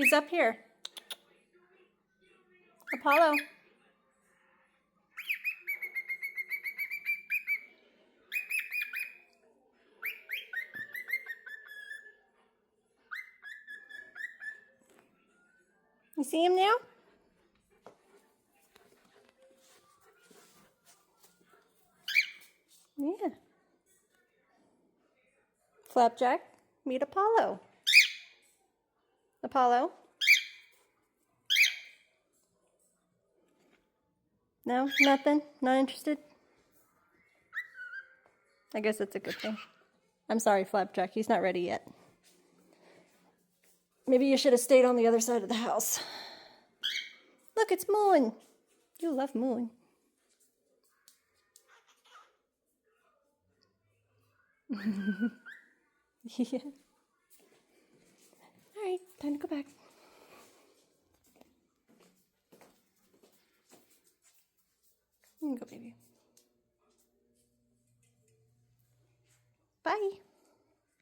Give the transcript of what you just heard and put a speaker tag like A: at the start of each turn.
A: He's up here. Apollo. You see him now? Yeah. Flapjack, meet Apollo. Apollo? No? Nothing? Not interested? I guess that's a good thing. I'm sorry, Flapjack. He's not ready yet. Maybe you should have stayed on the other side of the house. Look, it's mooing. You love mooing. Yeah. All right, time to go back. You can go, baby.